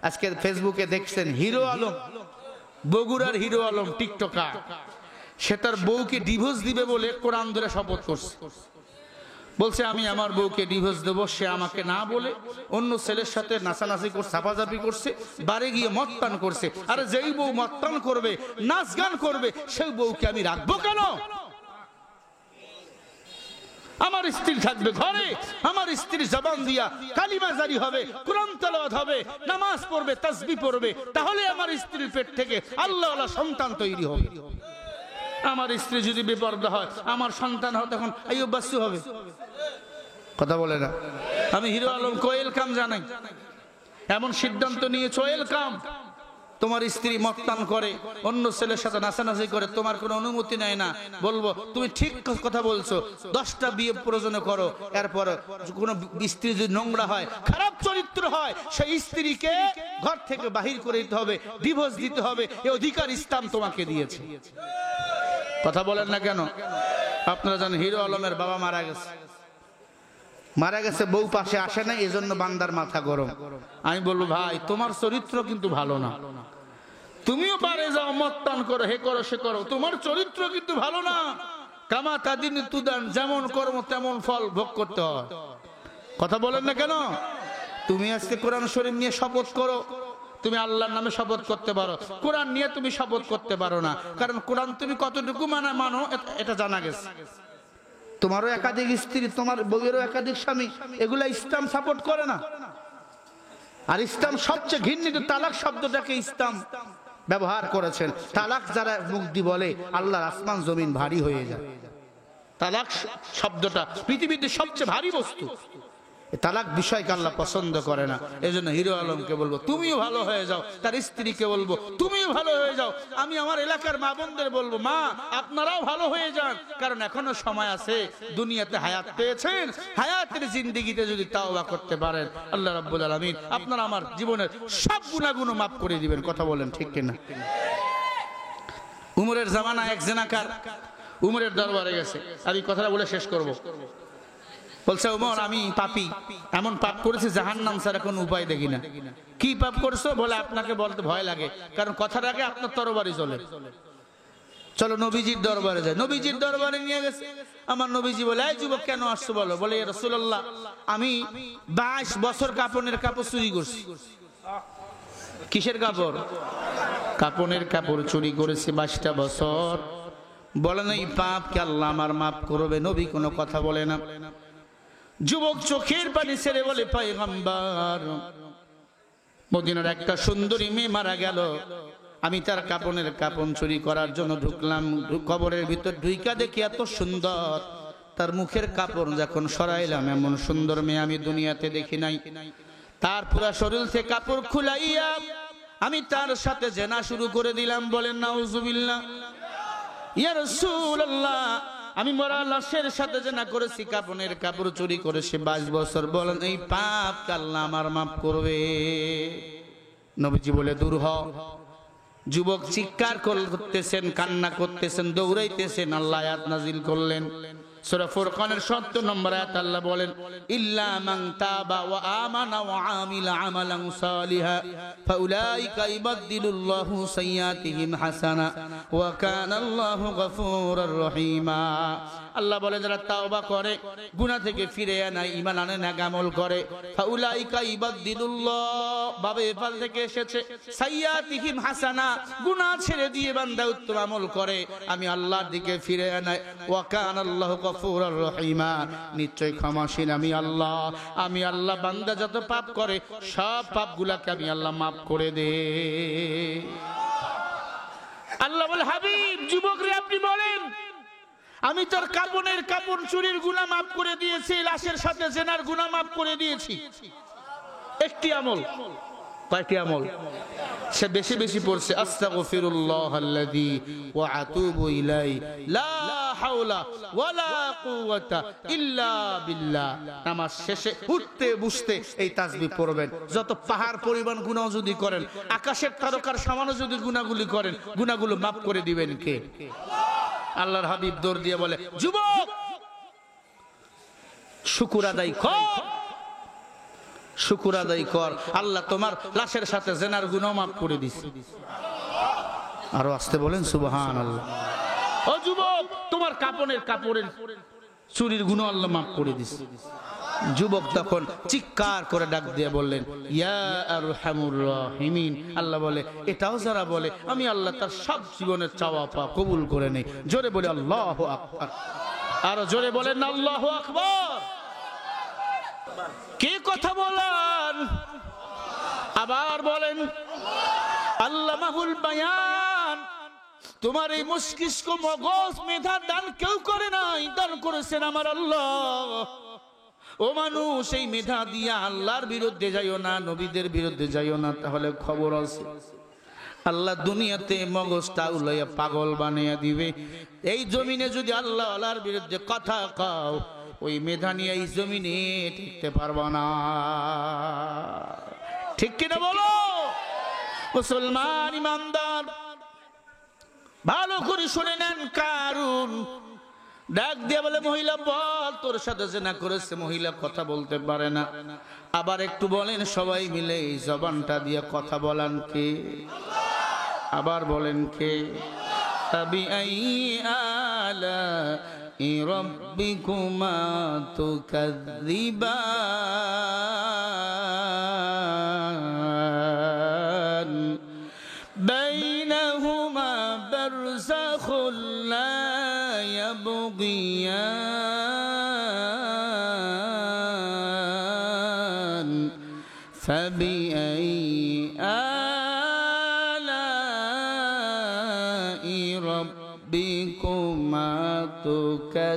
আজকে ফেসবুকে দেখছেন হিরো আলম, বগুড়ার হিরো আলম টিকটকার, সে তার বউকে ডিভোর্স দিবে বলে কোরআন ধরে শপথ করছে। বলছে আমি আমার বউকে ডিভোর্স দেব, সে আমাকে না বলে অন্য ছেলের সাথে নাচানাচি করছে, চাপাচাপি করছে, বাড়ি গিয়ে মদ পান করছে। আরে যেই বউ মদ পান করবে, নাচ গান করবে, সেই বউকে আমি রাখবো কেন? আমার স্ত্রী থাকবে ঘরে, আমার স্ত্রী জবান দিয়া কালিমা জারি হবে, কোরআন তেলাওয়াত হবে, নামাজ পড়বে, তাসবিহ পড়বে, তাহলে আমার স্ত্রীর পেট থেকে আল্লাহওয়ালা সন্তান তৈরি হবে। আমার স্ত্রী যদি বেপরদা হয়, আমার সন্তান হয় তখন আইয়ুব বাচ্চু হবে। কথা বলে না। আমি হিরো আলম কোয়েল কাম জানাই, এমন সিদ্ধান্ত নিয়েছো ওয়েলকাম। তোমার স্ত্রী মত্তান করে, অন্য ছেলের সাথে নাচানাচি করে, তোমার কোনো অনুমতি নেয় না, বলবো তুমি ঠিক কথা বলছো, 10টা বিয়ে প্রয়োজন করো। এরপর কোনো স্ত্রী যদি নোংরা হয়, খারাপ চরিত্র হয়, সেই স্ত্রীকে ঘর থেকে বাহির করে দিতে হবে, ডিভোর্স দিতে হবে। এই অধিকার ইসলাম তোমাকে দিয়েছে। কথা বলেন না কেন? আপনারা জানেন হিরো আলমের বাবা মারা গেছে, মারা গেছে, বউ পাশে আসে না, এজন্য বান্দার মাথা গরম। আমি বলবো ভাই তোমার চরিত্র কিন্তু ভালো না, তুমিও পারে যাও মদ পান করো, হে করো সে করো, তোমার চরিত্র কিন্তু ভালো না। কামা তাদিন তুদান, যেমন কর্ম তেমন ফল ভোগ করতে হয়। কথা বলেন না কেন? তুমি আজকে কোরআন শরীফ নিয়ে শপথ করো, তুমি আল্লাহর নামে শপথ করতে পারো, কোরআন নিয়ে তুমি শপথ করতে পারো না। কারণ কোরআন তুমি কতটুকু মানো এটা জানা গেছে। তোমারও একাধিক স্ত্রী, তোমার বউয়েরও একাধিক স্বামী, এগুলা ইসলাম সাপোর্ট করে না। আর ইসলাম সবচেয়ে ঘৃণিত তালাক শব্দটাকে ইসলাম ব্যবহার করেছেন। তালাক যারা মুখ দিয়ে বলে, আল্লাহর আসমান জমিন ভারী হয়ে যায়। তালাক শব্দটা পৃথিবীতে সবচেয়ে ভারী বস্তু। তালাক বিষয়কে আল্লাহ পছন্দ করে না। এই জন্য হিরো আলমকে বলবো তুমিও ভালো হয়ে যাও, তার স্ত্রীকে বলবো তুমিও ভালো হয়ে যাও। আমি আমার এলাকার মা বোনদের বলবো, মা আপনারাও ভালো হয়ে যান, কারণ এখনো সময় আছে। দুনিয়াতে হায়াত পেয়েছেন, হায়াতের জিন্দেগিতে যদি তাওবা করতে পারেন, আল্লাহ রাব্বুল আলামিন আপনারা আমার জীবনের সব গুনাহগুলো মাফ করে দিবেন। কথা বলেন ঠিক কিনা? উমরের জামানা এক জেনাকার উমরের দরবারে গেছে। আমি কথাটা বলে শেষ করব। বলছে ওমর আমি পাপী, এমন পাপ করেছি জাহান্নাম ছাড়া কোনো উপায় দেখি না। কি পাপ করছো? বলে আপনাকে বলতে ভয় লাগে, কারণ কথার আগে আপনার তরবারি চলে। চলো নবীজির দরবারে যায়। নবীজির দরবারে নিয়ে গেছে। আমার নবীজি বলে, এই যুবক কেন আসছো বলো? বলে ইয়া রাসূলুল্লাহ আমি 22 বছর কাপনের কাপড় চুরি করছি। কিসের কাপড়? কাপনের কাপড় চুরি করেছি 22টা বছর। বলেন এই পাপ কি আল্লাহ আমার মাফ করবে? নবী কোনো কথা বলে না। যুবক চোখের পানি ছেড়ে বলে, পয়গম্বর মদিনার একটা সুন্দরী মেয়ে মারা গেল, আমি তার কাপনের কাপন চুরি করার জন্য ঢুকলাম। কবরের ভিতর ঢুইকা দেখি এত সুন্দর, তার মুখের কাপড় যখন সরাইলাম, এমন সুন্দর মেয়ে আমি দুনিয়াতে দেখি নাই। তার পুরা শরীর থেকে কাপড় খুলাইয়া আমি তার সাথে জেনা শুরু করে দিলাম। বলেন নাউজুবিল্লাহ। ইয়া রাসূলুল্লাহ আমি মরা লাশের সাথে জেনা করেছি, কাপনের কাপড় চুরি করেছি 22 বছর। বলেন এই পাপ কি আল্লাহ আমার মাফ করবে? নবীজি বলে দূর হ। যুবক চিৎকার করতেছেন, কান্না করতেছেন, দৌড়াইতেছেন। আল্লাহ আয়াত নাজিল করলেন সূরা ফুরকানের ৭০ নম্বর আয়াত। আল্লাহ বলেন ইল্লা মান তাবা ওয়া আমানা ওয়া আমিলা আমালান সালিহা ফাউলাইকা ইবাদদিলুল্লাহু সাইয়্যাতিহিম হাসানা ওয়া কানাল্লাহু গফুরুর রহিমা। আল্লাহ বলে যারা তাওবা করে, গুনাহ থেকে ফিরে আনে, ঈমান আনে, নেক আমল করে, ফাউলাইকা ইবাদদিলুল্লাহ বাবে ফাল থেকে এসেছে, সাইয়্যাতিহিম হাসানা গুনাহ ছেড়ে দিয়ে বান্দা উত্তম আমল করে, আমি আল্লাহর দিকে ফিরে আনে, ওয়া কানাল্লাহু গফুরুর রহিমা নিশ্চয় ক্ষমাশীল আমি আল্লাহ। আমি আল্লাহ বান্দা যত পাপ করে সব পাপগুলোকে আমি আল্লাহ মাফ করে দে। আল্লাহ বলে হাবিব যুবক রে আপনি বলেন আমি তোর কাপনের কাপড় চুরির গুনাহ মাফ করে দিয়েছি, লাশের সাথে জেনার গুনাহ মাফ করে দিয়েছি। একটি আমল, কয়টি আমল? সে বেশি বেশি পড়ছে আস্তাগফিরুল্লাহাল্লাযী ওয়া আতুবু ইলাইহি লা হাওলা ওয়ালা কুওয়াতা ইল্লা বিল্লাহ। নামাজ শেষে উঠতে বসতে এই তাসবিহ পড়বেন। যত পাহাড় পরিমাণ গুনাহ যদি করেন, আকাশের তারকার সমান যদি গুনাহগুলি করেন, গুনাহগুলো মাফ করে দিবেন কে? আল্লাহর হাবিব দৌড় দিয়ে বলে যুবক শুকর আদায় কর। শুকর আদায় কর, আল্লাহ তোমার লাশের সাথে জেনার গুনাহ মাফ করে দিছে। আরো আসতে বলেন সুবহানাল্লাহ। ও যুবক, তোমার কাপড়ের চুরির গুনাহ আল্লাহ মাফ করে দিছে। যুবক তখন চিৎকার করে ডাক দিয়ে বললেন, ইয়া আরহামুর রাহিমিন। আল্লাহ বলে, এটাও যারা বলে আমি আল্লাহ তার সব জীবনের চাওয়া পাওয়া কবুল করে নেই। জোরে বলে আল্লাহু আকবার। আরো জোরে বলেন আল্লাহু আকবার। কে কথা বলেন? আবার বলেন আল্লামাহুল বায়ান। তোমার এই মস্তিষ্ক, মগজ, মেধা দান কেউ করে নাই, দান করেছেন আমার আল্লাহ। ও মানুষ, এই মেধা দিয়া আল্লাহর বিরুদ্ধে যাইও না, নবীদের বিরুদ্ধে যাইও না, তাহলে খবর আছে আল্লাহ দুনিয়াতে মগজটা উলাইয়া পাগল বানিয়ে দিবে। এই জমিনে যদি আল্লাহ আল্লাহর বিরুদ্ধে কথা কও, ওই মেধা নিয়ে এই জমিনে টিকতে পারবা না। ঠিক কিনা বলো মুসলমান ইমানদার? ভালো করে শুনে নেন। কারণ ডাক দিয়ে বলে, মহিলা বল তোর সাথে জিনা করেছে। মহিলা কথা বলতে পারে না। আবার একটু বলেন সবাই মিলে, এই জবানটা দিয়ে কথা বলান কে? আবার বলেন কে? ফাবিআই আলাই রাব্বিকুমা তুকাযযিবান বাইনাহুমা বারযাখুন লা ইয়াবগিয়ান ফাবিআই আলাই রাব্বিকুমা তুকাযযিবান।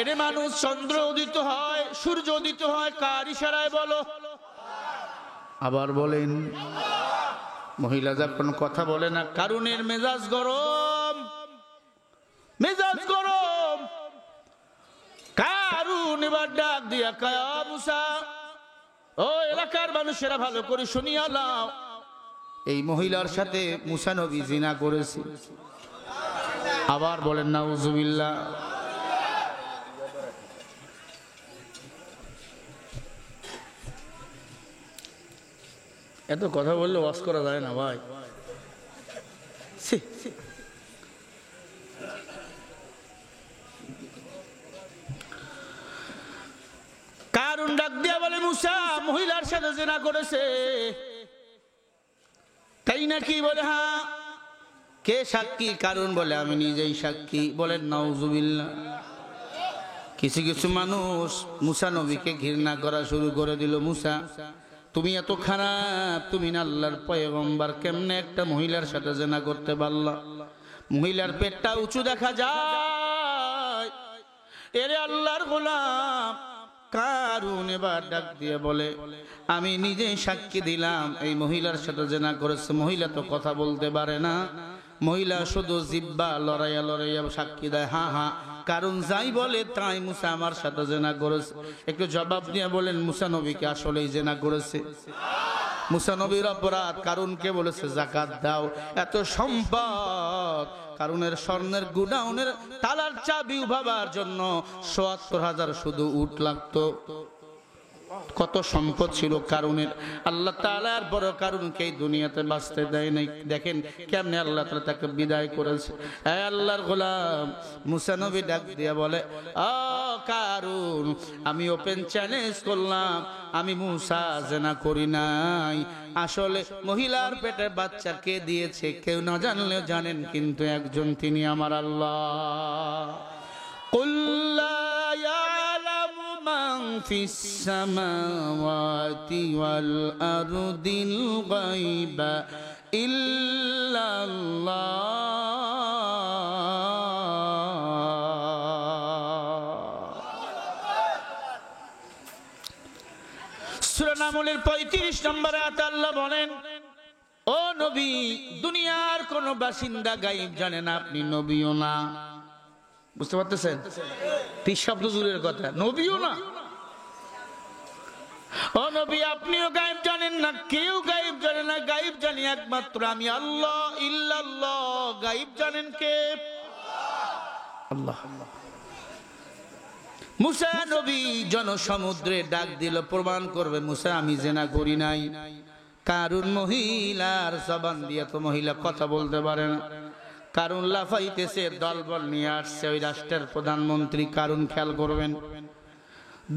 এরে মানুষ, চন্দ্র উদিত হয়, সূর্য উদিত হয় কার ইশারায় বলো? আবার বলেন। মহিলা যখন কথা বলে না, কারুনের মেজাজ গরম, মেজাজ গরম। কারুন এবার ডাক দিয়া কয়, মুসা, ও এলাকার মানুষেরা ভালো করে শুনিয়া নাও, এই মহিলার সাথে মুসা নবী জিনা করেছে। আবার বলেন নাউজুবিল্লাহ। এত কথা বললে ওয়াজ করা যায় না ভাই। কারুন ডাক দিয়া বলে, মুসা মহিলার সাথে জিনা করেছে। তাই নাকি? বলে হ্যাঁ। কে সাক্ষী? কারুন বলে, আমি নিজেই সাক্ষী। বলেন নাউজুবিল্লাহ। কিছু কিছু মানুষ মুসা নবীকে ঘৃণা করা শুরু করে দিল। মুসা, তুমি এত খারাপ, তুমি না আল্লাহর পয়গম্বর, কেমনে একটা মহিলার সাথে জিনা করতে পারলা? মহিলার পেটটা উঁচু দেখা যায়। এরে আল্লাহর গোলাম। কারুন এবার ডাক দিয়ে বলে, আমি নিজেই সাক্ষী দিলাম এই মহিলার সাথে জিনা করেছে। মহিলা তো কথা বলতে পারে না, মহিলা শুধু জিব্বা লড়াইয়া লড়াইয়া সাক্ষী দেয়। হ্যাঁ হ্যাঁ, কারণ যাই বলে তাই মুসা আমার সাথে জিনা করেছে। একটু জবাব দিয়ে বলেন, মুসা নবীকে আসলেই জিনা করেছে? মুসা নবীর অপরাধ কারুনকে বলেছে যাকাত দাও। এত সম্পদ, কারুনের স্বর্ণের গুডাউনের তালার চাবি উঠাবার জন্য ৭৭,০০০ শুধু উট লাগতো। কত সম্পদ ছিল কারুনের। আল্লাহ তাআলার বড় কারুনকে এই দুনিয়াতে বাঁচতে দেয় নাই। দেখেন কেমনে আল্লাহ তাআলা তাকে বিদায় করেছে। হে আল্লাহর গোলাম, মুসা নবী ডাক দিয়ে বলে, ও কারুন, আমি ওপেন চ্যালেঞ্জ করলাম, আমি মুসা জিনা করি নাই। আসলে মহিলার পেটে বাচ্চা কে দিয়েছে কেউ না জানলেও জানেন, কিন্তু একজন, তিনি আমার আল্লাহ। কুল লা ইয়ালামু মান ফিস সামাওয়াতি ওয়াল আরদিল গায়বা ইল্লাল্লাহ। সূরা নামলের ৩৫ নম্বর আয়াতে আল্লাহ বলেন, ও নবী, দুনিয়ার কোন বাসিন্দা গায়েব জানে না, আপনি নবীও না। বুঝতে পারতেছেন? ৩০ শব্দ দূরের কথা, নবীও না। ও নবী, আপনিও গায়েব জানেন না, কেউ গায়েব জানে না। গায়েব জানি একমাত্র আমি আল্লাহ। ইল্লাল্লাহ, গায়েব জানেন কে? আল্লাহ। মুসা নবী জনসমুদ্রে ডাক দিল, প্রমাণ করবে মুসা আমি জিনা করি নাই। কারুন মহিলার জবান দিয়ে তো মহিলা কথা বলতে পারে না। কারুন লাফাইতেছে, দলবল নিয়ে আসছে ওই রাষ্ট্রের প্রধানমন্ত্রী কারুন, খেয়াল করবেন।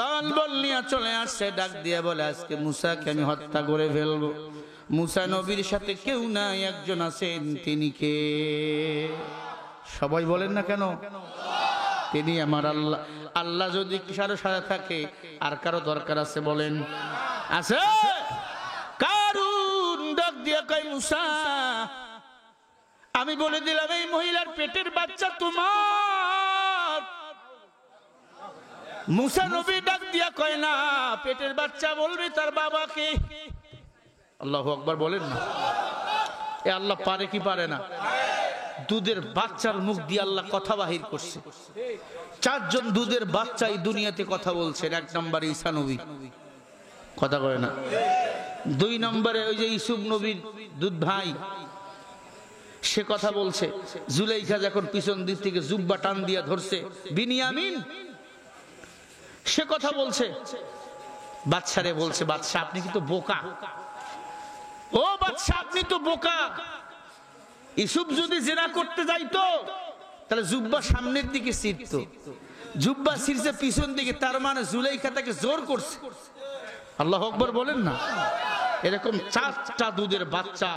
দলবল নিয়ে চলে আসছে, ডাক দিয়ে বলে আজকে মুসাকে আমি হত্যা করে ফেলবো। মুসা নবীর সাথে কেউ নাই, একজন আছেন, তিনি কে? সবাই বলেন না কেন? তিনি আমার আল্লাহ। আল্লাহ যদি কারো সাথে থাকে আর কারো দরকার আছে বলেন? আছে? কারুন ডাক দিয়ে কয় মুসা আমি বলে দিলাম এই মহিলার পেটের বাচ্চা তোমার। মুসা নবী ডাক দিয়া কয় না, পেটের বাচ্চা বলবে তার বাবাকে। আল্লাহু আকবার বলেন না। এ আল্লাহ পারে কি পারে না? দুধের বাচ্চার মুখ দিয়ে আল্লাহ কথা বাহির করছে। 4 জন দুধের বাচ্চা এই দুনিয়াতে কথা বলছেন। 1 নম্বরে ঈসা নবী, কথা কয় না। 2 নম্বরে ওই যে ইউসুফ নবীর দুধ ভাই, সে কথা বলছে। জুলাইখা যখন পিছন দিক থেকে জুব্বা টান দিয়া ধরছে, বিনিয়ামিন, সে কথা বলছে। বাদশারে বলছে, বাদশা আপনি কিন্তু বোকা। ও বাদশা আপনি তো বোকা। ইউসুফ যদি জিনা করতে যাইতো তাহলে জুব্বা সামনের দিকে ছিড়ত, জুব্বা ছিড়ছে পিছন দিকে, তার মানে জুলাইখা তাকে জোর করছে। আল্লাহু আকবার বলেন না। এরকম 4টা দুধের বাচ্চা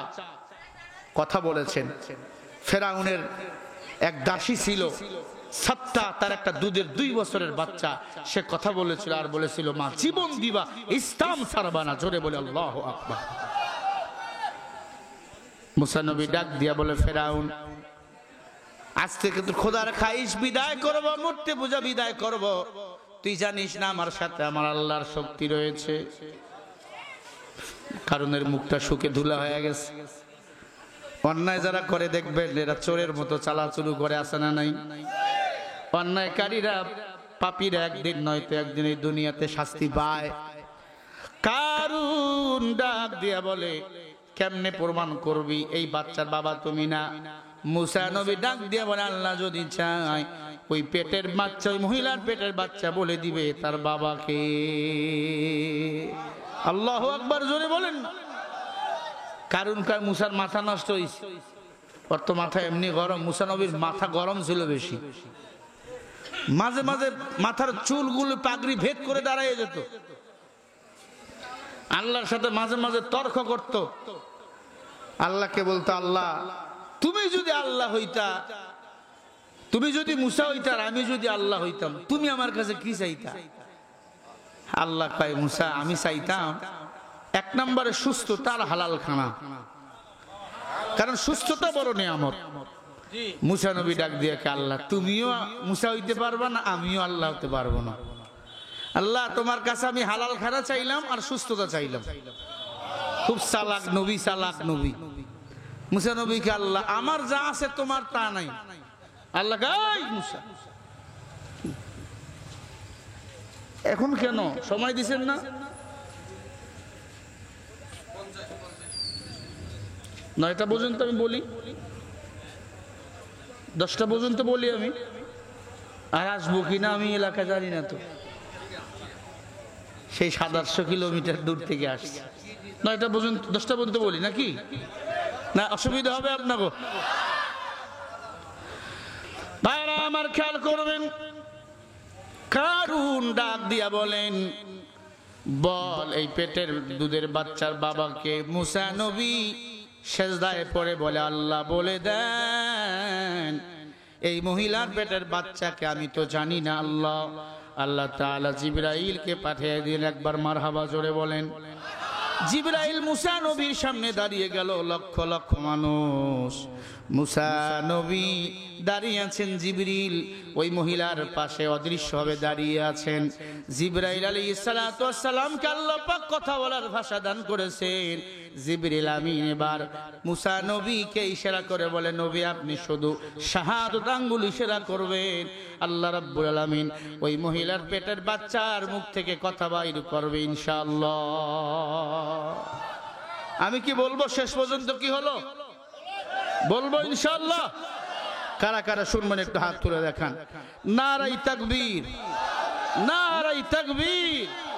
কথা বলেছেন। ফেরাউনের এক দাসী ছিল, 7টা, তার একটা দুধের 2 বছরের বাচ্চা, সে কথা বলেছিল আর বলেছিল মা জীবন দিবা, ইসলাম ছাড়বা না। জোরে বলে আল্লাহু আকবার। মুসা নবী ডাক দিয়া বলে ফেরাউন আজ থেকে তুই খোদার খাইশ বিদায় করব, মূর্তি পূজা বিদায় করব। তুই জানিস না আমার সাথে আমার আল্লাহর শক্তি রয়েছে। কারণের মুখটা শুকে ধুলা হয়ে গেছে। অন্যায় যারা করে দেখবেন এরা চোরের মতো চালাচুলু করে, আসে না নাই? অন্যায়কারীরা, পাপীরা একদিন নয়তো একদিন এই দুনিয়াতে শাস্তি পায়। কারুন ডাক দিয়া বলে কেমনে প্রমাণ করবি এই বাচ্চার বাবা তুমি না? মুসা নবী ডাক দিয়া বলে আল্লাহ যদি চায় ওই পেটের বাচ্চা, ওই মহিলার পেটের বাচ্চা বলে দিবে তার বাবাকে। আল্লাহু আকবার জোরে বলেন। কারণ মুসার মাথা নষ্ট হয়েছে। ওর তো মাথা এমনি গরম, মুসা নবীর মাথা গরম ছিল বেশি। মাঝে মাঝে মাথার চুলগুলো পাগড়ি ভেদ করে দাঁড়ায় যেত। আল্লাহর সাথে মাঝে মাঝে তর্ক করত। আল্লাহকে বলতো আল্লাহ তুমি যদি আল্লাহ হইতা, তুমি যদি মুসা হইতা আর আমি যদি আল্লাহ হইতাম, তুমি আমার কাছে কি চাইতা? আল্লাহ কয় মুসা আমি চাইতাম 1 নম্বরে সুস্থতা আর হালাল খানা, কারণ সুস্থতা বড় নিয়ামত। মুসা নবী ডাক দিয়ে আল্লাহ তুমিও মুসা হইতে পারবা না, আমিও আল্লাহ হতে পারবো না। আল্লাহ তোমার কাছে আমি হালাল খানা চাইলাম আর সুস্থতা চাইলাম। খুব চালাক নবী, চালাক নবী। মুসা নবীকে আল্লাহ আমার যা আছে তোমার তা নাই। আল্লাহ গাই মুসা এখন কেন সময় দিছেন না? 9টা পর্যন্ত আমি বলি, 10টা পর্যন্ত বলি আমি। আর আসবো কিনা আমি এলাকা জানি না তো, সেই 700-800 কিলোমিটার দূর থেকে আসছে। 9টা পর্যন্ত 10টা পর্যন্ত বলি নাকি? না অসুবিধা হবে আপনাকে? ভাইরা আমার খেয়াল করবেন। কারুন ডাক দিয়া বলেন বল এই পেটের দুধের বাচ্চার বাবাকে? মুসা নবী সেজদায় পড়ে বলে আল্লাহ বলে দেন এই মহিলার পেটের বাচ্চাকে আমি তো জানি না আল্লাহ। আল্লাহ তাআলা জিবরাইলকে পাঠিয়ে দিলেন। একবার মারহাবা জোরে বলেন। জিবরাইল মুসা নবীর সামনে দাঁড়িয়ে গেল। লক্ষ লক্ষ মানুষ, মুসা নবী দাঁড়িয়ে আছেন, জিবরিল ওই মহিলার পাশে অদৃশ্যভাবে দাঁড়িয়ে আছেন। জিবরাইল আলাইহিস সালাতু ওয়াস সালামকে আল্লাহ পাক কথা বলার ভাষা দান করেছেন। জিবরিল আমিন এবার মুসা নবীকে ইশারা করে বলে নবী আপনি শুধু শাহাদাত আঙ্গুল ইশারা করবেন, আল্লাহ রাব্বুল আলামিন ওই মহিলার পেটের বাচ্চার মুখ থেকে কথা বাইর করবে ইনশাআল্লাহ। আমি কি বলবো শেষ পর্যন্ত কি হলো? বলবো ইনশাআল্লাহ। কারা কারা শুনবেন একটু হাত তুলে দেখান। নারায়ে তাকবীর, নারায়ে তাকবীর।